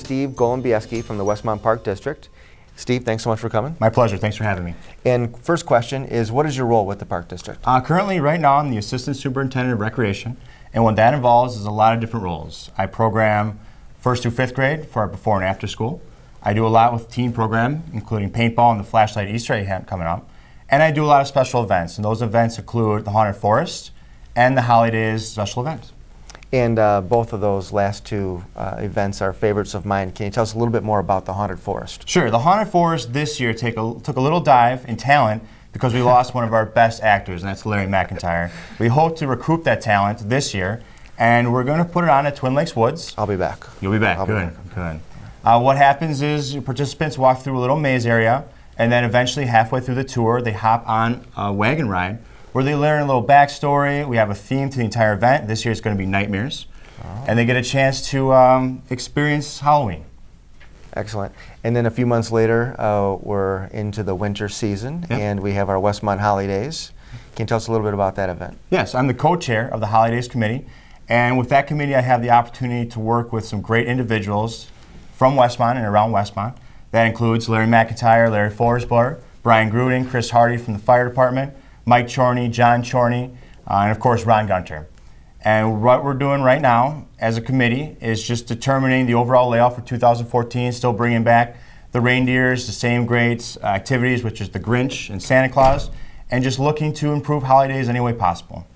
Steve Golembiewski from the Westmont Park District. Steve, thanks so much for coming. My pleasure. Thanks for having me. And first question is, what is your role with the Park District? Currently, right now, I'm the Assistant Superintendent of Recreation, and what that involves is a lot of different roles. I program 1st through 5th grade for our before and after school. I do a lot with the teen program, including paintball and the Flashlight Easter egg hunt coming up. And I do a lot of special events, and those events include the Haunted Forest and the Holidays special events. And both of those last two events are favorites of mine. Can you tell us a little bit more about the Haunted Forest? Sure. The Haunted Forest this year took a little dive in talent because we lost one of our best actors, and that's McIntyre. We hope to recoup that talent this year, and we're going to put it on at Twin Lakes Woods. I'll be back. You'll be back. Good. What happens is participants walk through a little maze area, and then eventually halfway through the tour, they hop on a wagon ride where they learn a little backstory. We have a theme to the entire event. This year it's going to be nightmares. Oh. And they get a chance to experience Halloween. Excellent. And then a few months later, we're into the winter season, and we have our Westmont Holidays. Can you tell us a little bit about that event? Yes, I'm the co-chair of the Holidays Committee. And with that committee, I have the opportunity to work with some great individuals from Westmont and around Westmont. That includes Larry McIntyre, Larry Forsberg, Brian Gruding, Chris Hardy from the fire department, Mike Chorney, John Chorney, and of course Ron Gunter. And what we're doing right now as a committee is just determining the overall layout for 2014, still bringing back the reindeers, the same great activities, which is the Grinch and Santa Claus, and just looking to improve holidays any way possible.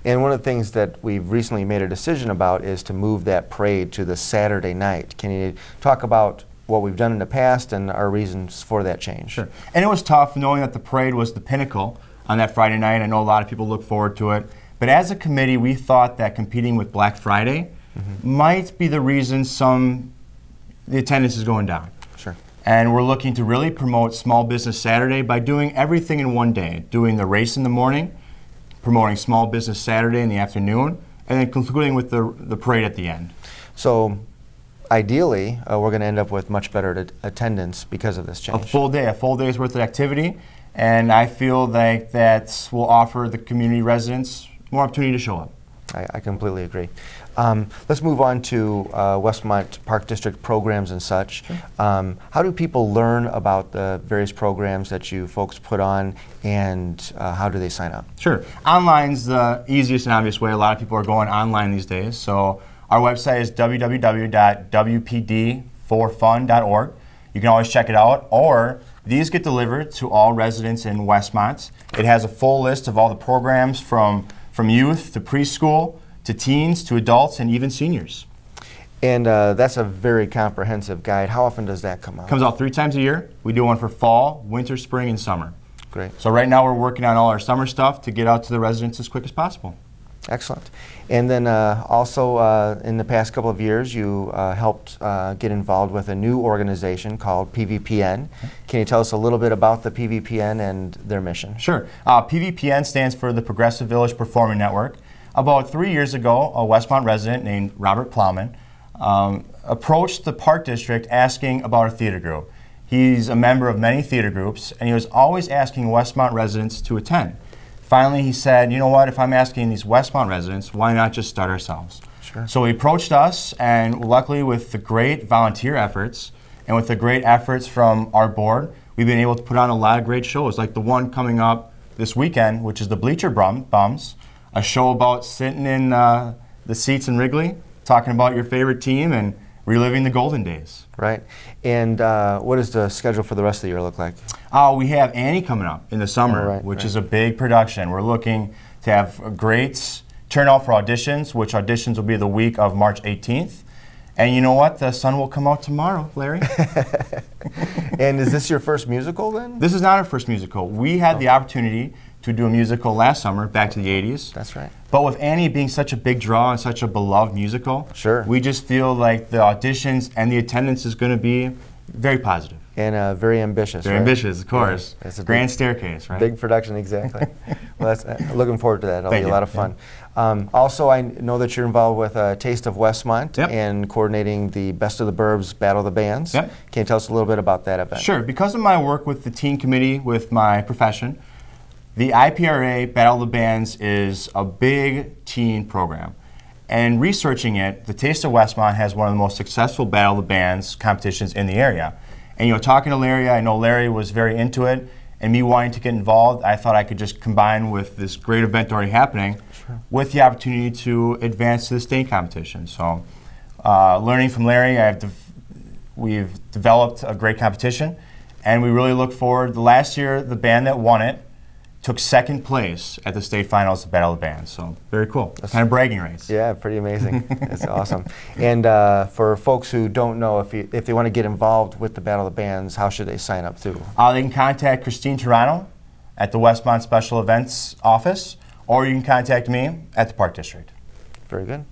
And one of the things that we've recently made a decision about is to move that parade to the Saturday night. Can you talk about what we've done in the past and our reasons for that change? Sure. And it was tough knowing that the parade was the pinnacle on that Friday night. I know a lot of people look forward to it. But as a committee, we thought that competing with Black Friday might be the reason the attendance is going down. Sure. And we're looking to really promote Small Business Saturday by doing everything in one day. Doing the race in the morning, promoting Small Business Saturday in the afternoon, and then concluding with the parade at the end. So ideally, we're going to end up with much better attendance because of this change. A full day's worth of activity. And I feel like that will offer the community residents more opportunity to show up. I completely agree. Let's move on to Westmont Park District programs and such. Sure. How do people learn about the various programs that you folks put on, and how do they sign up? Sure. Online's the easiest and obvious way. A lot of people are going online these days. So our website is www.wpd4fun.org. You can always check it out, or these get delivered to all residents in Westmont. It has a full list of all the programs from youth to preschool to teens to adults and even seniors. And that's a very comprehensive guide. How often does that come out? It comes out 3 times a year. We do one for fall, winter, spring, and summer. Great. So right now we're working on all our summer stuff to get out to the residents as quick as possible. Excellent. And then also in the past couple of years, you helped get involved with a new organization called PVPN. Can you tell us a little bit about the PVPN and their mission? Sure. PVPN stands for the Progressive Village Performing Network. About 3 years ago, a Westmont resident named Robert Plowman approached the Park District asking about a theater group. He's a member of many theater groups, and he was always asking Westmont residents to attend. Finally, he said, you know what, if I'm asking these Westmont residents, why not just start ourselves? Sure. So he approached us, and luckily with the great volunteer efforts and with the great efforts from our board, we've been able to put on a lot of great shows, like the one coming up this weekend, which is the Bleacher Bums, a show about sitting in the seats in Wrigley, talking about your favorite team and reliving the golden days. Right. And what does the schedule for the rest of the year look like? We have Annie coming up in the summer, which is a big production. We're looking to have a great turnout for auditions, which auditions will be the week of March 18th. And you know what? The sun will come out tomorrow, Larry. And is this your first musical then? This is not our first musical. We had the opportunity to do a musical last summer, back to the 80s. That's right. But with Annie being such a big draw and such a beloved musical, we just feel like the auditions and the attendance is going to be very positive. And very ambitious. Very ambitious, of course. Yeah, it's a grand staircase, right? Big production, exactly. Well, that's, looking forward to that. It'll be a lot of fun. Also, I know that you're involved with Taste of Westmont and coordinating the Best of the Burbs Battle of the Bands. Can you tell us a little bit about that event? Sure. Because of my work with the teen committee, with my profession, the IPRA Battle of the Bands is a big teen program. And researching it, the Taste of Westmont has one of the most successful Battle of the Bands competitions in the area. And talking to Larry, I know Larry was very into it, and me wanting to get involved, I thought I could just combine with this great event already happening with the opportunity to advance to the state competition. So learning from Larry, we've developed a great competition, and we really look forward. The last year, the band that won it took second place at the state finals of Battle of the Bands. So very cool. That's kind of bragging rights. Yeah, pretty amazing. That's awesome. And for folks who don't know, if they want to get involved with the Battle of the Bands, how should they sign up too? They can contact Christine Toronto at the Westmont Special Events office, or you can contact me at the Park District. Very good.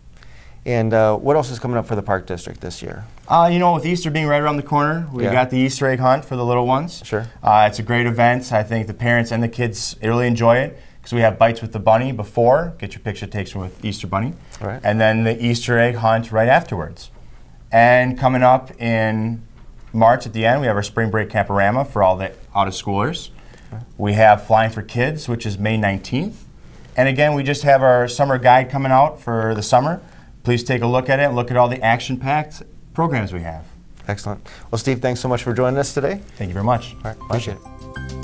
And what else is coming up for the Park District this year? With Easter being right around the corner, we got the Easter egg hunt for the little ones. Sure. It's a great event. I think the parents and the kids really enjoy it because we have bites with the bunny before, get your picture taken with Easter bunny, right, and then the Easter egg hunt right afterwards. And coming up in March at the end, we have our spring break camporama for all the out-of-schoolers. Okay. We have Flying for Kids, which is May 19th. And again, we just have our summer guide coming out for the summer. Please take a look at it and look at all the action-packed programs we have. Excellent. Well, Steve, thanks so much for joining us today. Thank you very much. All right, appreciate it.